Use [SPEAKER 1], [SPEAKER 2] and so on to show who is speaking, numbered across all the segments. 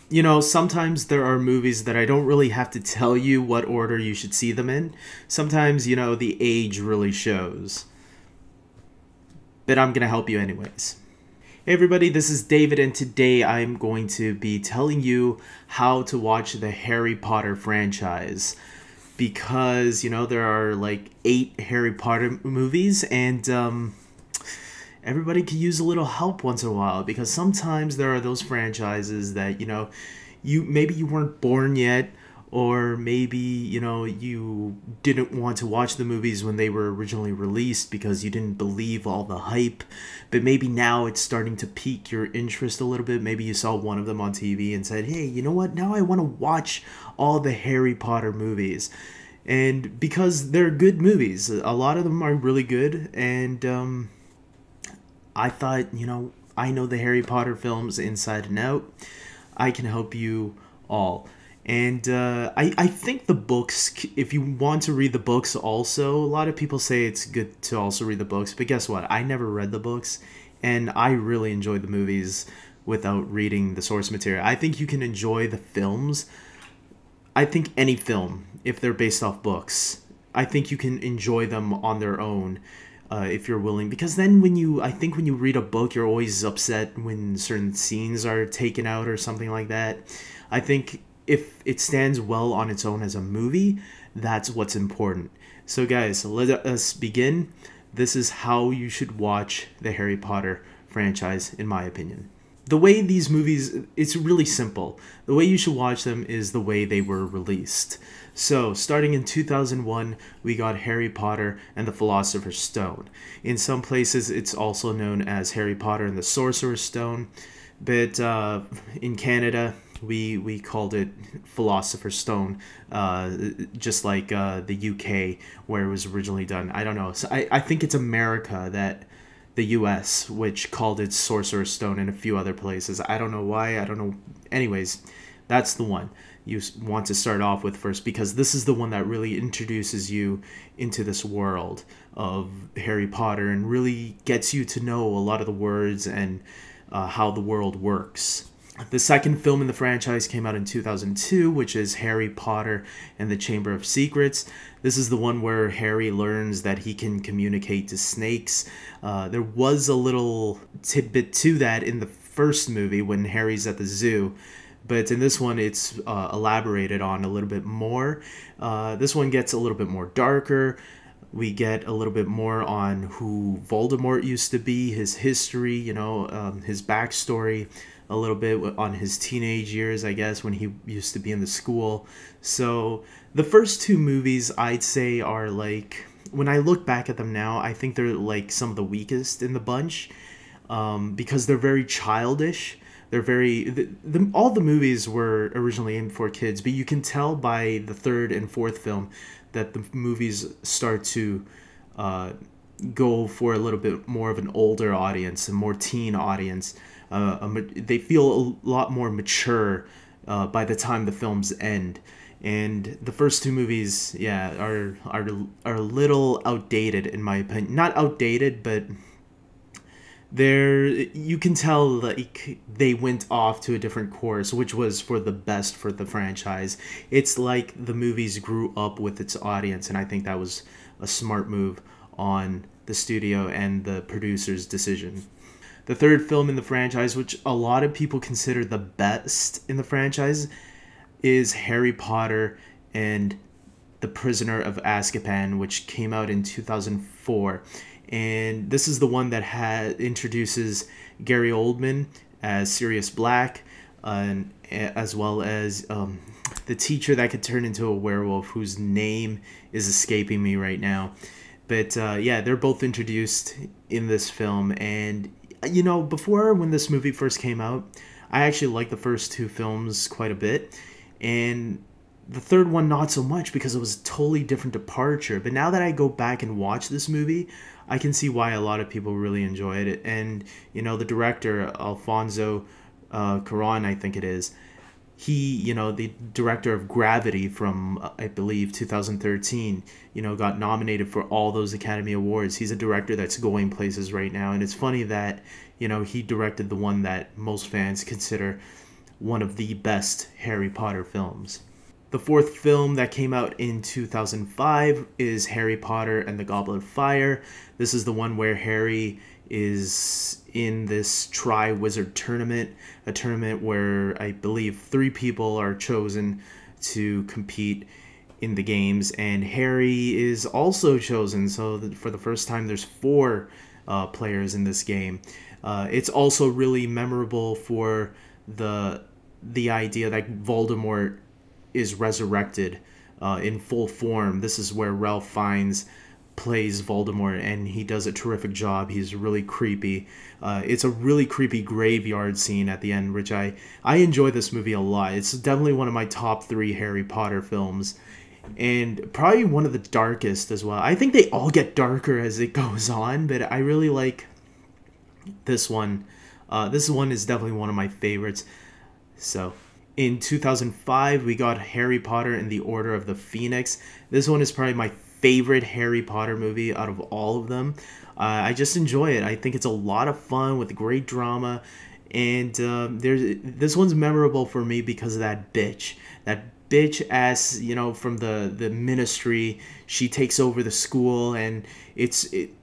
[SPEAKER 1] You know, sometimes there are movies that I don't really have to tell you what order you should see them in. Sometimes, the age really shows. But I'm going to help you anyways. Hey everybody, this is David, and today I'm going to be telling you how to watch the Harry Potter franchise. Because, there are like 8 Harry Potter movies, and everybody could use a little help once in a while, because sometimes there are those franchises that you weren't born yet, or maybe you didn't want to watch the movies when they were originally released because you didn't believe all the hype, but maybe now it's starting to pique your interest a little bit. Maybe you saw one of them on TV and said, hey, you know what, now I want to watch all the Harry Potter movies. And because they're good movies, a lot of them are really good, and I thought, I know the Harry Potter films inside and out. I can help you all. And I think the books, if you want to read the books also, a lot of people say it's good to also read the books. But guess what? I never read the books, and I really enjoy the movies without reading the source material. I think you can enjoy the films. I think any film, if they're based off books, I think you can enjoy them on their own, if you're willing. Because then I think when you read a book, you're always upset when certain scenes are taken out or something like that. I think if it stands well on its own as a movie, that's what's important. So guys, let us begin. This is how you should watch the Harry Potter franchise, in my opinion. The way these movies, it's really simple. The way you should watch them is the way they were released. So, starting in 2001, we got Harry Potter and the Philosopher's Stone. In some places, it's also known as Harry Potter and the Sorcerer's Stone, but in Canada, we called it Philosopher's Stone, just like the UK, where it was originally done. I don't know. So I think it's America that the US, which called it Sorcerer's Stone, and a few other places. I don't know why. I don't know. Anyways, that's the one you want to start off with first, because this is the one that really introduces you into this world of Harry Potter and really gets you to know a lot of the words and how the world works. The second film in the franchise came out in 2002, which is Harry Potter and the Chamber of Secrets. This is the one where Harry learns that he can communicate to snakes. There was a little tidbit to that in the first movie when Harry's at the zoo, but in this one it's elaborated on a little bit more. This one gets a little bit more darker. We get a little bit more on who Voldemort used to be, his history, his backstory, a little bit on his teenage years, I guess, when he used to be in the school. So the first 2 movies, I'd say, are like, when I look back at them now, I think they're like some of the weakest in the bunch, because they're very childish. They're all the movies were originally aimed for kids, but you can tell by the 3rd and 4th film that the movies start to go for a little bit more of an older audience, a more teen audience. They feel a lot more mature by the time the films end. And the first 2 movies, yeah, are a little outdated in my opinion. Not outdated, but you can tell like they went off to a different course, which was for the best for the franchise. It's like the movies grew up with its audience, and I think that was a smart move on the studio and the producer's decision. The third film in the franchise, which a lot of people consider the best in the franchise, is Harry Potter and the Prisoner of Azkaban, which came out in 2004. And this is the one that introduces Gary Oldman as Sirius Black, and as well as the teacher that could turn into a werewolf, whose name is escaping me right now. But yeah, they're both introduced in this film. And before, when this movie first came out, I actually liked the first 2 films quite a bit, and the third one not so much, because it was a totally different departure. But now that I go back and watch this movie, I can see why a lot of people really enjoyed it. And the director, Alfonso Cuarón, I think it is, he, the director of Gravity from, I believe, 2013, got nominated for all those Academy Awards. He's a director that's going places right now. And it's funny that, he directed the one that most fans consider one of the best Harry Potter films. The fourth film that came out in 2005 is Harry Potter and the Goblet of Fire. This is the one where Harry is in this Tri-Wizard tournament, a tournament where I believe 3 people are chosen to compete in the games, and Harry is also chosen. So for the first time, there's 4 players in this game. It's also really memorable for the idea that Voldemort is resurrected in full form. This is where Ralph Fiennes plays Voldemort, and he does a terrific job. He's really creepy. It's a really creepy graveyard scene at the end, which I enjoy this movie a lot. It's definitely one of my top 3 Harry Potter films, and probably one of the darkest as well. I think they all get darker as it goes on, but I really like this one. This one is definitely one of my favorites. So in 2005, we got Harry Potter and the Order of the Phoenix. This one is probably my favorite Harry Potter movie out of all of them. I just enjoy it. I think it's a lot of fun with great drama, and this one's memorable for me because of that bitch. That bitch ass, from the ministry. She takes over the school, and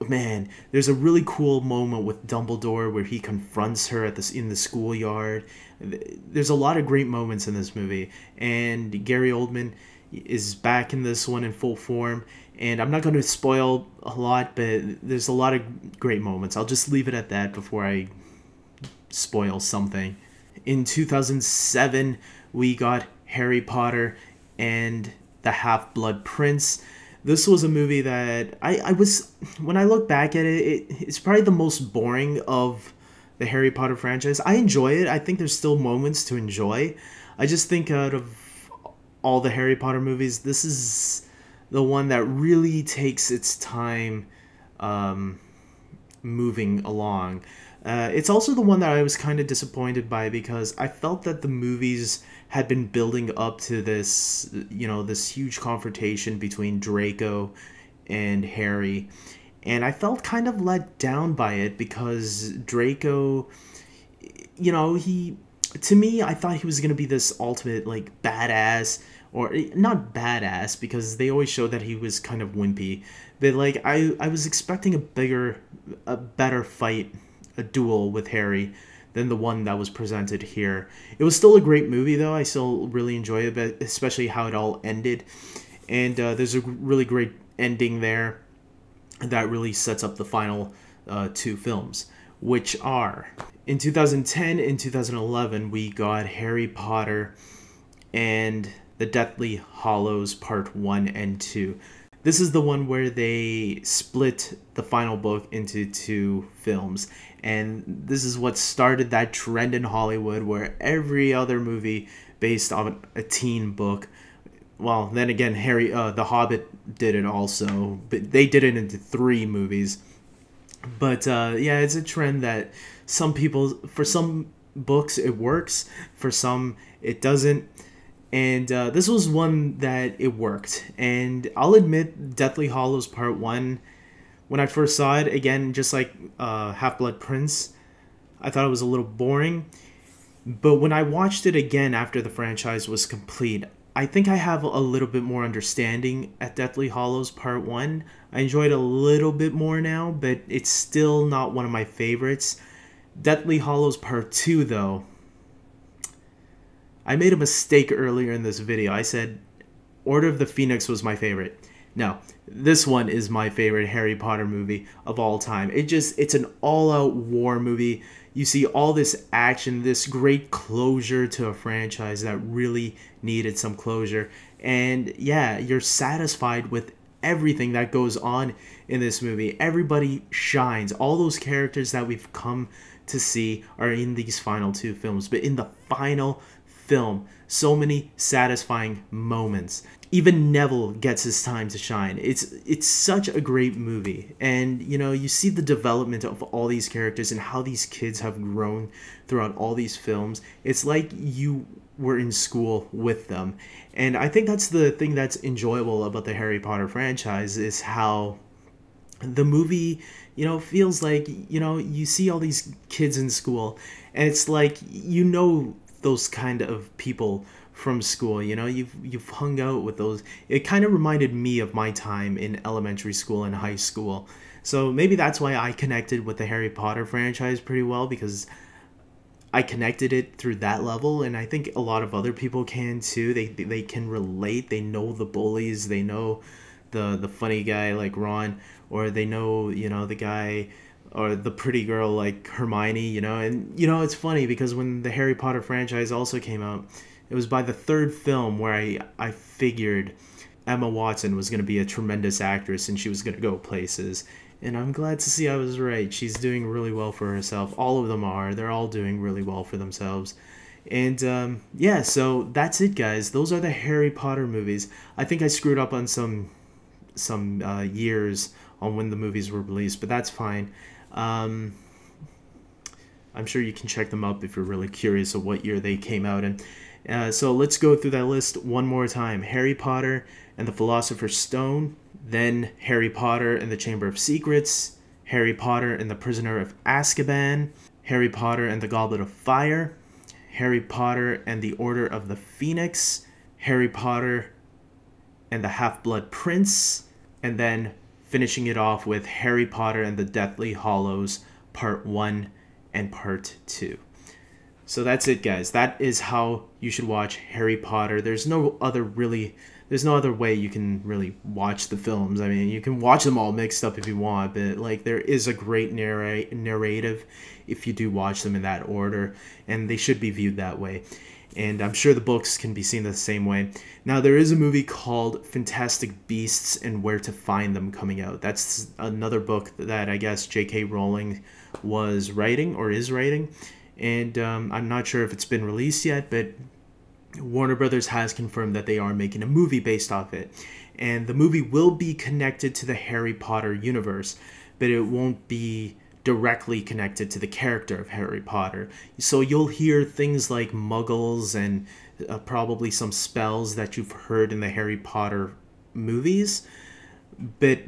[SPEAKER 1] man, there's a really cool moment with Dumbledore where he confronts her in the schoolyard. There's a lot of great moments in this movie, and Gary Oldman is back in this one in full form. And I'm not going to spoil a lot, but there's a lot of great moments. I'll just leave it at that before I spoil something. In 2007, we got Harry Potter and the Half-Blood Prince. This was a movie that when I look back at it's probably the most boring of the Harry Potter franchise. I enjoy it. I think there's still moments to enjoy. I just think out of all the Harry Potter movies, this is the one that really takes its time moving along. It's also the one that I was kind of disappointed by because I felt that the movies had been building up to this, this huge confrontation between Draco and Harry. And I felt kind of let down by it because Draco, to me, I thought he was going to be this ultimate, badass, or not badass because they always showed that he was kind of wimpy. But, I was expecting a better fight, a duel with Harry than the one that was presented here. It was still a great movie, though. I still really enjoy it, but especially how it all ended. And there's a really great ending there that really sets up the final 2 films, which are in 2010 and 2011 we got Harry Potter and the Deathly Hallows Part 1 and 2. This is the one where they split the final book into 2 films, and this is what started that trend in Hollywood where every other movie based on a teen book. Well, then again, The Hobbit did it also, but they did it into 3 movies. But yeah, it's a trend that for some books it works, for some it doesn't. And this was one that it worked. And I'll admit, Deathly Hallows Part 1, when I first saw it, again, just like Half-Blood Prince, I thought it was a little boring. But when I watched it again after the franchise was complete, I think I have a little bit more understanding at Deathly Hallows Part 1. I enjoyed it a little bit more now, but it's still not one of my favorites. Deathly Hallows Part 2, though, I made a mistake earlier in this video. I said Order of the Phoenix was my favorite. No, this one is my favorite Harry Potter movie of all time. It's an all-out war movie. You see all this action, this great closure to a franchise that really needed some closure. And yeah, you're satisfied with everything that goes on in this movie. Everybody shines. All those characters that we've come to see are in these final 2 films. But in the final film, so many satisfying moments. Even Neville gets his time to shine. It's such a great movie, and you see the development of all these characters and how these kids have grown throughout all these films. It's like you were in school with them, and I think that's the thing that's enjoyable about the Harry Potter franchise is how the movie feels like you see all these kids in school, and it's like those kind of people from school. You know, you've hung out with those. It kind of reminded me of my time in elementary school and high school. So maybe that's why I connected with the Harry Potter franchise pretty well, because I connected it through that level, and I think a lot of other people can too. They can relate. They know the bullies. They know the funny guy like Ron, or they know, you know, the guy or the pretty girl like Hermione, you know. And you know, it's funny because when the Harry Potter franchise also came out, it was by the third film where I figured Emma Watson was going to be a tremendous actress and she was going to go places. And I'm glad to see I was right. She's doing really well for herself. All of them are. They're all doing really well for themselves. And yeah, so that's it, guys. Those are the Harry Potter movies. I think I screwed up on some years on when the movies were released, but that's fine. I'm sure you can check them up if you're really curious of what year they came out in. So let's go through that list one more time. Harry Potter and the Philosopher's Stone, then Harry Potter and the Chamber of Secrets, Harry Potter and the Prisoner of Azkaban, Harry Potter and the Goblet of Fire, Harry Potter and the Order of the Phoenix, Harry Potter and the Half-Blood Prince, and then finishing it off with Harry Potter and the Deathly Hallows Part 1 and Part 2. So that's it, guys. That is how you should watch Harry Potter. There's no other way you can really watch the films. I mean, you can watch them all mixed up if you want, but like there is a great narrative if you do watch them in that order, and they should be viewed that way. And I'm sure the books can be seen the same way. Now, there is a movie called Fantastic Beasts and Where to Find Them coming out. That's another book that I guess J.K. Rowling was writing or is writing. And I'm not sure if it's been released yet, but Warner Brothers has confirmed that they are making a movie based off it. And the movie will be connected to the Harry Potter universe, but it won't be directly connected to the character of Harry Potter. So you'll hear things like muggles and probably some spells that you've heard in the Harry Potter movies. But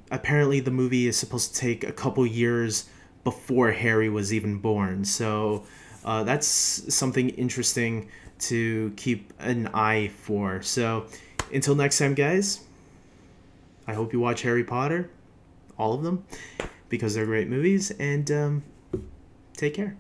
[SPEAKER 1] apparently the movie is supposed to take a couple years before Harry was even born. So that's something interesting to keep an eye for. So until next time, guys, I hope you watch Harry Potter, all of them, because they're great movies, and take care.